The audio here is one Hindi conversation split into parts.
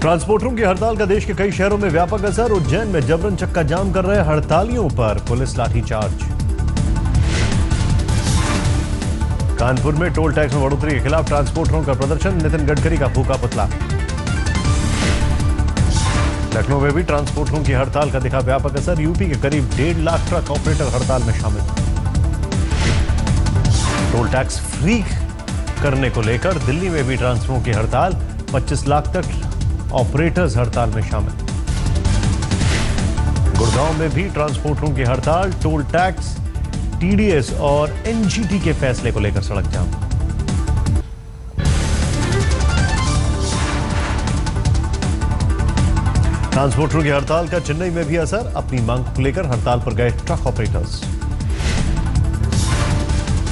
ट्रांसपोर्टरों की हड़ताल का देश के कई शहरों में व्यापक असर। उज्जैन में जबरन चक्का जाम कर रहे हड़तालियों पर पुलिस लाठीचार्ज। कानपुर में टोल टैक्स में बढ़ोतरी के खिलाफ ट्रांसपोर्टरों का प्रदर्शन। नितिन गडकरी का फूका पुतला। लखनऊ में भी ट्रांसपोर्टरों की हड़ताल का दिखा व्यापक असर। यूपी के करीब 1.5 लाख ट्रक ऑपरेटर हड़ताल में शामिल। टोल टैक्स फ्री करने को लेकर दिल्ली में भी ट्रांसपोर्टरों की हड़ताल। 25 लाख तक ऑपरेटर्स हड़ताल में शामिल। गुड़गांव में भी ट्रांसपोर्टरों की हड़ताल। टोल टैक्स, टीडीएस और एनजीटी के फैसले को लेकर सड़क जाम। ट्रांसपोर्टरों की हड़ताल का चेन्नई में भी असर। अपनी मांग को लेकर हड़ताल पर गए ट्रक ऑपरेटर्स।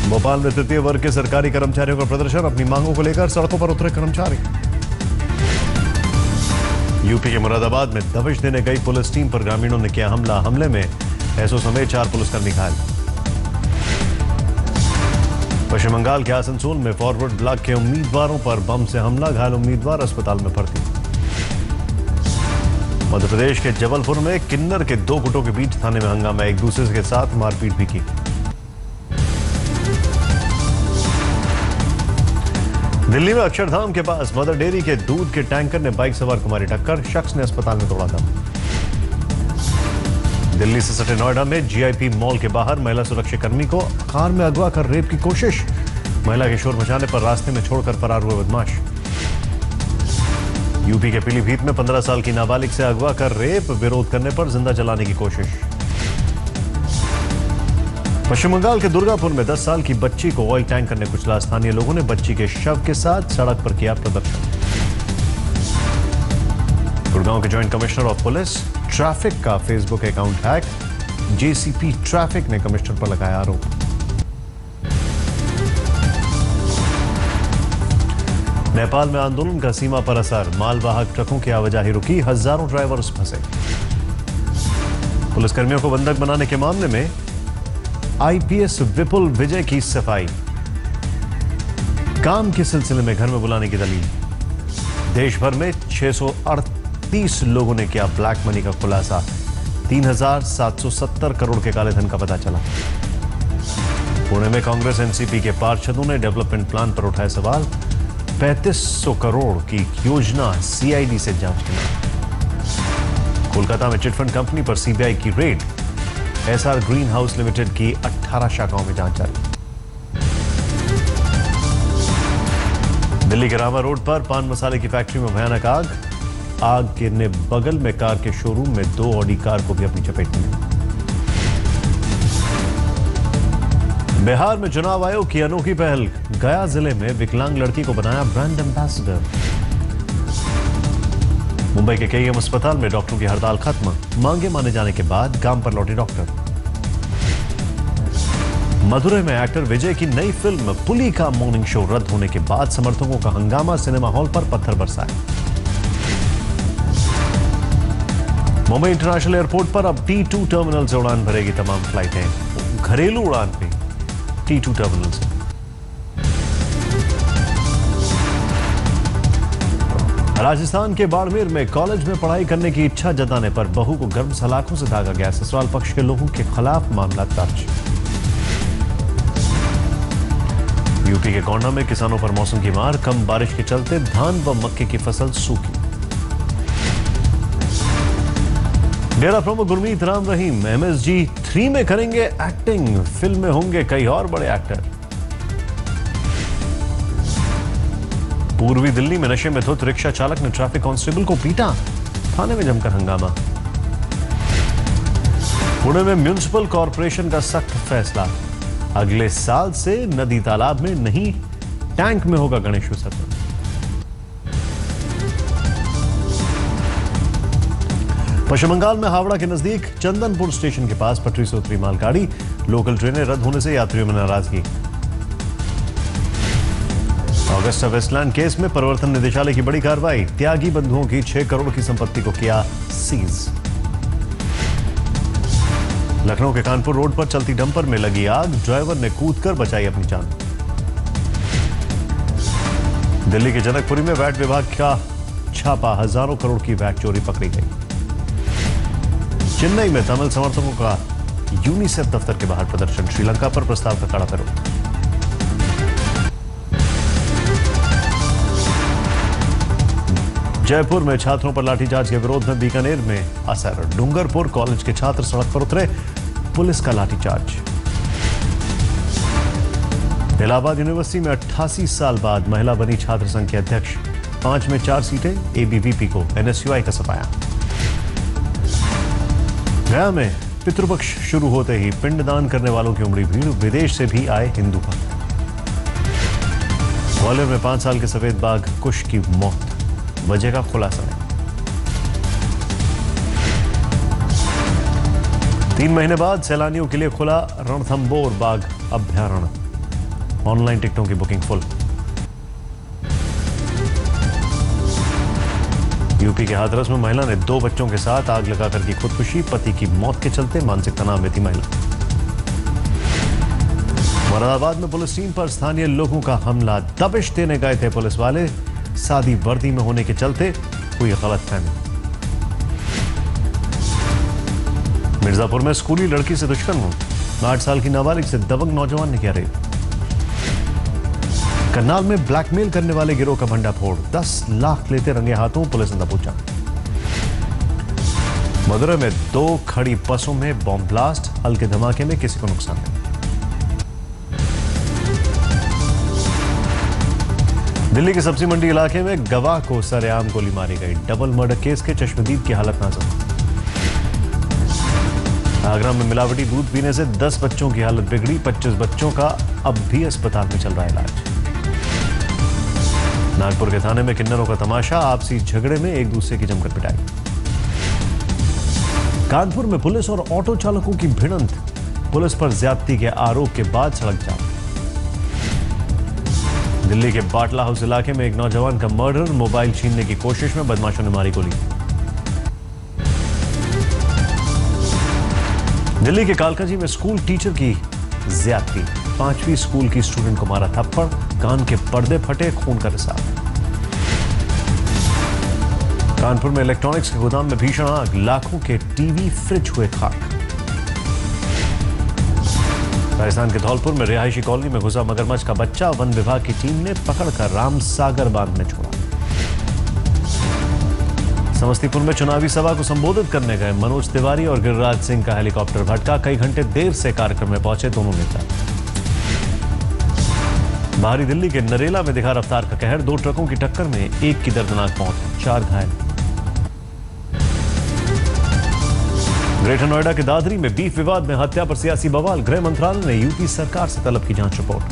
भोपाल में तृतीय वर्ग के सरकारी कर्मचारियों का प्रदर्शन। अपनी मांगों को लेकर सड़कों पर उतरे कर्मचारी। यूपी के मुरादाबाद में दबिश देने गई पुलिस टीम पर ग्रामीणों ने किया हमला। हमले में एसओ समेत 4 पुलिसकर्मी घायल। पश्चिम बंगाल के आसनसोल में फॉरवर्ड ब्लॉक के उम्मीदवारों पर बम से हमला। घायल उम्मीदवार अस्पताल में भर्ती। मध्य प्रदेश के जबलपुर में किन्नर के 2 गुटों के बीच थाने में हंगामा। एक दूसरे के साथ मारपीट भी की। दिल्ली में अक्षरधाम के पास मदर डेयरी के दूध के टैंकर ने बाइक सवार को मारी टक्कर। शख्स ने अस्पताल में तोड़ा दम। दिल्ली से सटे नोएडा में जीआईपी मॉल के बाहर महिला सुरक्षा कर्मी को कार में अगवा कर रेप की कोशिश। महिला के शोर मचाने पर रास्ते में छोड़कर फरार हुए बदमाश। यूपी के पीलीभीत में 15 साल की नाबालिग से अगवा कर रेप। विरोध करने पर जिंदा जलाने की कोशिश। पश्चिम बंगाल के दुर्गापुर में 10 साल की बच्ची को ऑयल टैंकर ने कुचला। स्थानीय लोगों ने बच्ची के शव के साथ सड़क पर किया प्रदर्शन। गुड़गांव के joint commissioner of police traffic का Facebook account hack. JCP traffic ने कमिश्नर पर लगाया आरोप। नेपाल में आंदोलन का सीमा पर असर। मालवाहक ट्रकों की आवाजाही रुकी। हजारों ड्राइवर्स फंसे। पुलिसकर्मियों को बंधक बनाने के मामले में आईपीएस विपुल विजय की सफाई। काम के सिलसिले में घर में बुलाने की दलील। देश भर में 638 लोगों ने किया ब्लैक मनी का खुलासा। 3770 करोड़ के काले धन का पता चला। पुणे में कांग्रेस एनसीपी के पार्षदों ने डेवलपमेंट प्लान पर उठाए सवाल। 3500 करोड़ की योजना सीआईडी से जांच की मांग। कोलकाता में चिटफंड कंपनी पर सीबीआई की red. SR green house limited की 18 शाखाओं में जांच जारी। दिल्ली के रामा रोड पर पान मसाले की फैक्ट्री में भयानक आग। आग गिरने बगल में कार के शोरूम में 2 ऑडी कार को भी अपनी चपेट में। बिहार में चुनाव आयोग की अनोखी पहल। गया जिले में विकलांग लड़की को बनाया ब्रांड एम्बेसडर। मुंबई के केईएम अस्पताल में डॉक्टरों की हड़ताल खत्म। मांगे माने जाने के बाद काम पर लौटे डॉक्टर। मदुरई में एक्टर विजय की नई फिल्म पुली का मॉर्निंग शो रद्द होने के बाद समर्थकों का हंगामा। सिनेमा हॉल पर पत्थर बरसाए। मुंबई इंटरनेशनल एयरपोर्ट पर अब T2 टर्मिनल से उड़ान भरेगी तमाम फ्लाइटें। घरेलू उड़ान पे T2 टर्मिनल से। राजस्थान के बाड़मेर में कॉलेज में पढ़ाई करने की इच्छा जताने पर बहू को गर्म सलाखों से दागा गया। ससुराल पक्ष के लोगों के खिलाफ मामला दर्ज। यूपी के गोंडा में किसानों पर मौसम की मार। कम बारिश के चलते धान व मक्के की फसल सूखी। डेरा प्रमुख गुरमीत राम रहीम MSG 3 में करेंगे एक्टिंग। फिल्म में होंगे कई और बड़े एक्टर। पूर्वी दिल्ली में नशे में धुत रिक्शा चालक ने ट्रैफिक कांस्टेबल को पीटा। थाने में जमकर हंगामा। पुणे में म्युनिसिपल कॉर्पोरेशन का सख्त फैसला। अगले साल से नदी तालाब में नहीं, टैंक में होगा गणेश विसर्जन। पश्चिम बंगाल में हावड़ा के नजदीक चंदनपुर स्टेशन के पास पटरी से उतरी मालगाड़ी। लोकल ट्रेनें रद्द होने से यात्रियों में नाराजगी। ऑगस्टा वेस्टलैंड केस में प्रवर्तन निदेशालय की बड़ी कार्रवाई। त्यागी बंधुओं की 6 करोड़ की संपत्ति को किया सीज। लखनऊ के कानपुर रोड पर चलती डंपर में लगी आग। ड्राइवर ने कूदकर बचाई अपनी जान। दिल्ली के जनकपुरी में वैट विभाग का छापा, हजारों करोड़ की वैट चोरी पकड़ी गई। चेन्नई में तमिल समर्थकों का यूनिसेफ दफ्तर के बाहर प्रदर्शन, श्रीलंका पर प्रस्ताव का कड़ा विरोध। जयपुर में छात्रों पर लाठीचार्ज के विरोध में बीकानेर में असर, डूंगरपुर कॉलेज के छात्र सड़क पर उतरे, पुलिस का लाठीचार्ज। इलाहाबाद यूनिवर्सिटी में 88 साल बाद महिला बनी छात्र संघ की अध्यक्ष, 5 में 4 सीटें, एबीवीपी को एनएसयूआई का सफाया। गया में पितृपक्ष शुरू होते ही पिंडदान करने वालों की उमड़ी भीड़, विदेश से भी आए हिंदू भक्त। ग्वालियर में 5 साल के सफेद बाघ कुश की मौत, वजह का खुलासा नहीं। 3 महीने बाद सैलानियों के लिए खुला रणथंबोर बाघ अभ्यारण्य, ऑनलाइन टिकटों की बुकिंग फुल। यूपी के हाथरस में महिला ने 2 बच्चों के साथ आग लगाकर की खुदकुशी, पति की मौत के चलते मानसिक तनाव में थी महिला। मुरादाबाद में पुलिस टीम पर स्थानीय लोगों का हमला, दबिश देने गए थे पुलिस वाले, सादी वर्दी में होने के चलते हुई गलतफहमी। मिर्जापुर में स्कूली लड़की से दुष्कर्म, 8 साल की नाबालिग से दबंग नौजवान ने किया रेप। करनाल में ब्लैकमेल करने वाले गिरोह का भंडाफोड़, 10 लाख लेते रंगे हाथों पुलिस ने दबोचा। मदुरै में 2 खड़ी बसों में बॉम्ब ब्लास्ट, हल्के धमाके में किसी को नुकसान नहीं। दिल्ली के सब्जी मंडी इलाके में गवाह को सरेआम गोली मारी गई, डबल मर्डर केस के चश्मदीद की हालत नाजुक। आगरा में मिलावटी दूध पीने से 10 बच्चों की हालत बिगड़ी, 25 बच्चों का अब भी अस्पताल में चल रहा है इलाज। नागपुर के थाने में किन्नरों का तमाशा, आपसी झगड़े में एक दूसरे की जमकर पिटाई। कानपुर में पुलिस और ऑटो चालकों की भिड़ंत, पुलिस पर ज्यादती के आरोप के बाद सड़क जाम। दिल्ली के बाटला हाउस इलाके में एक नौजवान का मर्डर, मोबाइल छीनने की कोशिश में बदमाशों ने मारी गोली। दिल्ली के कालकाजी में स्कूल टीचर की ज्यादती, 5वीं स्कूल की स्टूडेंट को मारा थप्पड़, कान के पर्दे फटे, खून का रिसाव। कानपुर में इलेक्ट्रॉनिक्स के गोदाम में भीषण आग, लाखों के टीवी फ्रिज हुए खाक। राजस्थान के धौलपुर में रिहायशी कॉलोनी में घुसा मगरमच्छ का बच्चा, वन विभाग की टीम ने पकड़कर रामसागर बांध में छोड़ा। समस्तीपुर में चुनावी सभा को संबोधित करने गए मनोज तिवारी और गिरिराज सिंह का हेलीकॉप्टर भटका, कई घंटे देर से कार्यक्रम में पहुंचे दोनों नेता। बाहरी दिल्ली के नरेला में दिखा रफ्तार का कहर, 2 ट्रकों की टक्कर में एक की दर्दनाक मौत, 4 घायल। ग्रेटर नोएडा के दादरी में बीफ विवाद में हत्या पर सियासी बवाल, गृह मंत्रालय ने यूपी सरकार से तलब की जांच रिपोर्ट।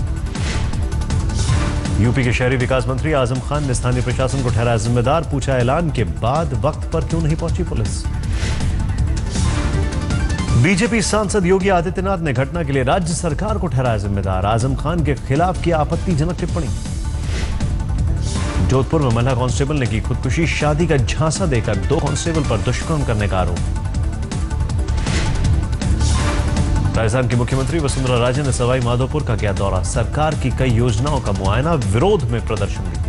यूपी के शहरी विकास मंत्री आजम खान ने स्थानीय प्रशासन को ठहराया जिम्मेदार, पूछा ऐलान के बाद वक्त पर क्यों नहीं पहुंची पुलिस। बीजेपी सांसद योगी आदित्यनाथ ने घटना के लिए राज्य सरकार को ठहराया जिम्मेदार, आजम खान के खिलाफ किया आपत्तिजनक टिप्पणी। जोधपुर में महिला कांस्टेबल ने की खुदकुशी, शादी का झांसा देकर 2 कांस्टेबल पर दुष्कर्म करने का आरोप। राजस्थान की मुख्यमंत्री वसुंधरा राजे ने सवाई माधोपुर का किया दौरा, सरकार की कई योजनाओं का मुआयना, विरोध में प्रदर्शन भी किया।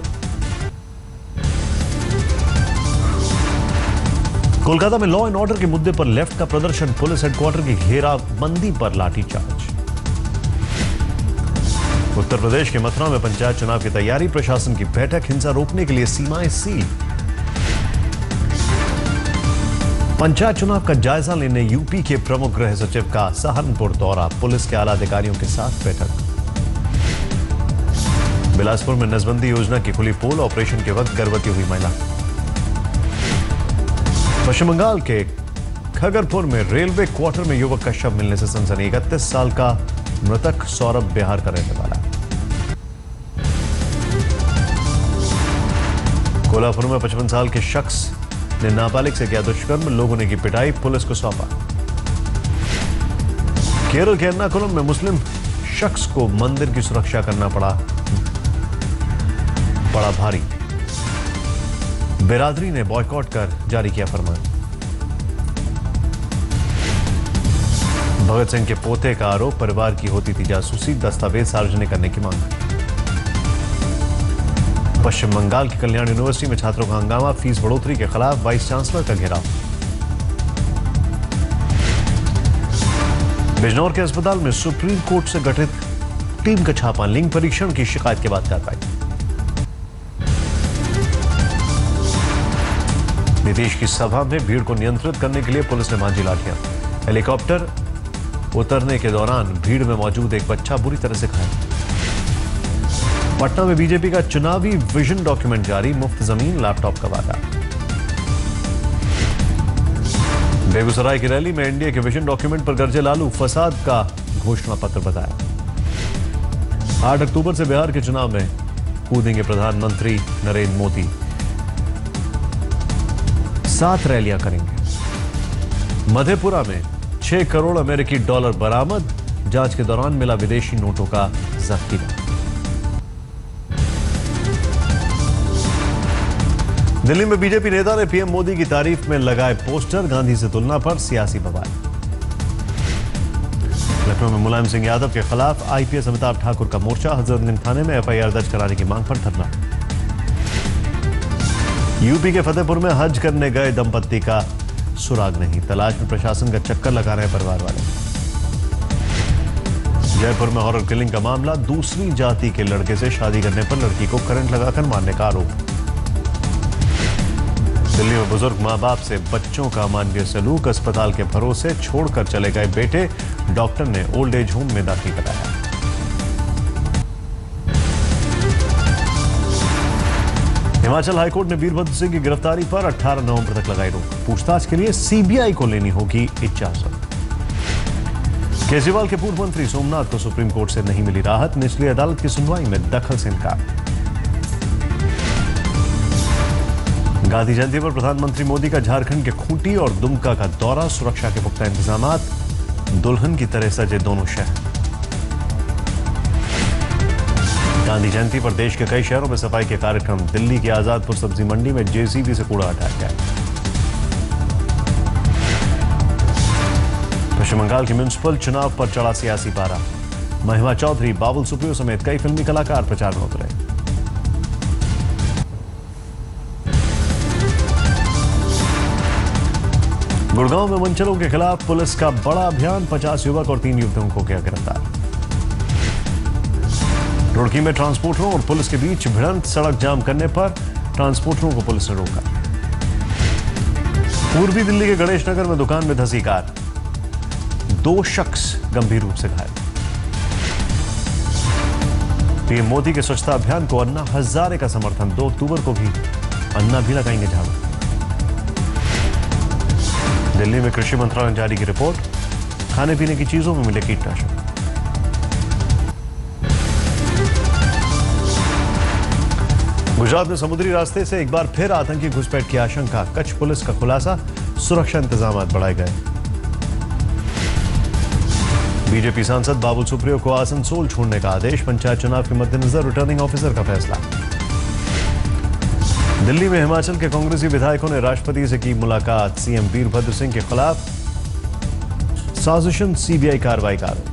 कोलकाता में लॉ एंड ऑर्डर के मुद्दे पर लेफ्ट का प्रदर्शन, पुलिस हेडक्वार्टर की घेराबंदी पर लाठीचार्ज। उत्तर प्रदेश के मथुरा में पंचायत चुनाव की तैयारी, प्रशासन की बैठक, हिंसा रोकने के लिए सीमाएं सील। पंचायत चुनाव का जायजा लेने यूपी के प्रमुख गृह सचिव का सहारनपुर दौरा, पुलिस के आला अधिकारियों के साथ बैठक। बिलासपुर में नसबंदी योजना की खुली पोल, ऑपरेशन के वक्त गर्भवती हुई महिला। पश्चिम बंगाल के खगरपुर में रेलवे क्वार्टर में युवक का शव मिलने से सनसनी, 31 साल का मृतक सौरभ बिहार का रहने वाला। कोल्हापुर में 55 साल के शख्स ने नाबालिग से किया दुष्कर्म, लोगों ने की पिटाई, पुलिस को सौंपा। केरल के एर्नाकुलम में मुस्लिम शख्स को मंदिर की सुरक्षा करना पड़ा भारी, बिरादरी ने बॉयकॉट कर जारी किया फरमान। भगत सिंह के पोते का आरोप, परिवार की होती थी जासूसी, दस्तावेज सार्वजनिक करने की मांग। पश्चिम बंगाल की कल्याण यूनिवर्सिटी में छात्रों का हंगामा, फीस बढ़ोतरी के खिलाफ वाइस चांसलर का घेराव। बिजनौर के अस्पताल में सुप्रीम कोर्ट से गठित टीम का छापा, लिंग परीक्षण की शिकायत के बाद कार्रवाई। नीतीश की सभा में भीड़ को नियंत्रित करने के लिए पुलिस ने बांधी लाठियां। हेलीकॉप्टर उतरने के दौरान भीड़ में मौजूद एक बच्चा बुरी तरह से घायल। पटना में बीजेपी का चुनावी विजन डॉक्यूमेंट जारी, मुफ्त जमीन लैपटॉप का वादा। बेगूसराय की रैली में एनडीए के विजन डॉक्यूमेंट पर गरजे लालू, फसाद का घोषणा पत्र बताया। 8 अक्टूबर से बिहार के चुनाव में कूदेंगे प्रधानमंत्री नरेंद्र मोदी, 7 रैलियां करेंगे। मधेपुरा में 6 करोड़ अमेरिकी डॉलर बरामद, जांच के दौरान मिला विदेशी नोटों का जखीरा। दिल्ली में बीजेपी नेता ने पीएम मोदी की तारीफ में लगाए पोस्टर, गांधी से तुलना पर सियासी बवाल। लखनऊ में मुलायम सिंह यादव के खिलाफ आईपीएस अमिताभ ठाकुर का मोर्चा, हजरतगंज थाने में एफआईआर दर्ज कराने की मांग पर धरना। यूपी के फतेहपुर में हज करने गए दंपत्ति का सुराग नहीं, तलाश में प्रशासन का चक्कर लगा रहे परिवार वाले। जयपुर में हॉरर किलिंग का मामला, दूसरी जाति के लड़के से शादी करने पर लड़की को करंट लगाकर मारने का आरोप। दिल्ली में बुजुर्ग मां बाप से बच्चों का अमानवीय सलूक, अस्पताल के भरोसे छोड़कर चले गए बेटे, डॉक्टर ने ओल्ड एज होम में दाखिल कराया। हिमाचल हाईकोर्ट ने वीरभद्र सिंह की गिरफ्तारी पर 18 नवंबर तक लगाई रोक, पूछताछ के लिए सीबीआई को लेनी होगी इजाजत। केजरीवाल के पूर्व मंत्री सोमनाथ को सुप्रीम कोर्ट से नहीं मिली राहत, निचली अदालत की सुनवाई में दखल से इनकार। गांधी जयंती पर प्रधानमंत्री मोदी का झारखंड के खूंटी और दुमका का दौरा, सुरक्षा के पुख्ता इंतजामात, दुल्हन की तरह सजे दोनों शहर। गांधी जयंती पर देश के कई शहरों में सफाई के कार्यक्रम, दिल्ली की आजादपुर सब्जी मंडी में जेसीबी से कूड़ा हटाया गया। पश्चिम बंगाल के म्युनिसिपल चुनाव पर चढ़ा सियासी पारा, महिमा चौधरी, बाबुल सुप्रियो समेत कई फिल्मी कलाकार प्रचार में उतरे। गुड़गांव में मंचलों के खिलाफ पुलिस का बड़ा अभियान, 50 युवक और 3 युवकों को किया गिरफ्तार। रुड़की में ट्रांसपोर्टरों और पुलिस के बीच भिड़ंत, सड़क जाम करने पर ट्रांसपोर्टरों को पुलिस ने रोका। पूर्वी दिल्ली के गणेश नगर में दुकान में धंसी कार, 2 शख्स गंभीर रूप से घायल। पीएम मोदी के स्वच्छता अभियान को अन्ना हजारे का समर्थन, 2 अक्टूबर को भी अन्ना भी लगाएंगे झाड़ू। दिल्ली में कृषि मंत्रालय ने जारी की रिपोर्ट, खाने पीने की चीजों में मिले कीटनाशक। गुजरात में समुद्री रास्ते से एक बार फिर आतंकी घुसपैठ की आशंका, कच्छ पुलिस का खुलासा, सुरक्षा इंतजाम बढ़ाए गए। बीजेपी सांसद बाबुल सुप्रियो को आसनसोल छोड़ने का आदेश, पंचायत चुनाव के मद्देनजर रिटर्निंग ऑफिसर का फैसला। दिल्ली में हिमाचल के कांग्रेसी विधायकों ने राष्ट्रपति से की मुलाकात, सीएम वीरभद्र सिंह के खिलाफ साजिशन सीबीआई कार्रवाई का आरोप।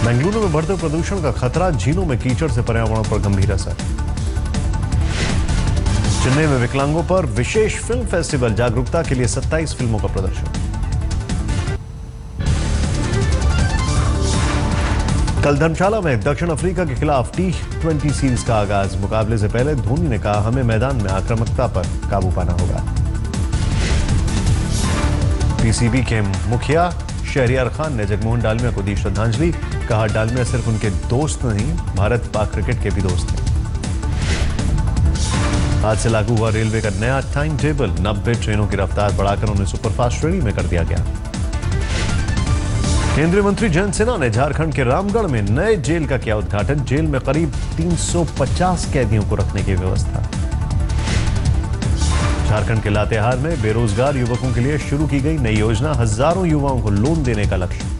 बेंगलुरु में बढ़ते प्रदूषण का खतरा, झीलों में कीचड़ से पर्यावरण पर गंभीर असर। चेन्नई में विकलांगों पर विशेष फिल्म फेस्टिवल, जागरूकता के लिए 27 फिल्मों का प्रदर्शन। कल धर्मशाला में दक्षिण अफ्रीका के खिलाफ T20 सीरीज का आगाज, मुकाबले से पहले धोनी ने कहा, हमें मैदान में आक्रामकता पर काबू पाना होगा। पीसीबी के मुखिया शहरियार खान ने जगमोहन डालमिया को दी श्रद्धांजलि, कहा डालमिया सिर्फ उनके दोस्त नहीं, भारत पाक क्रिकेट के भी दोस्त हैं। आज से लागू हुआ रेलवे का नया टाइम टेबल, 90 ट्रेनों की रफ्तार बढ़ाकर उन्हें सुपरफास्ट श्रेणी में कर दिया गया। केंद्रीय मंत्री जयंत सिन्हा ने झारखंड के रामगढ़ में नए जेल का किया उद्घाटन, जेल में करीब 350 कैदियों को रखने की व्यवस्था। झारखंड के लातेहार में बेरोजगार युवकों के लिए शुरू की गई नई योजना, हजारों युवाओं को लोन देने का लक्ष्य।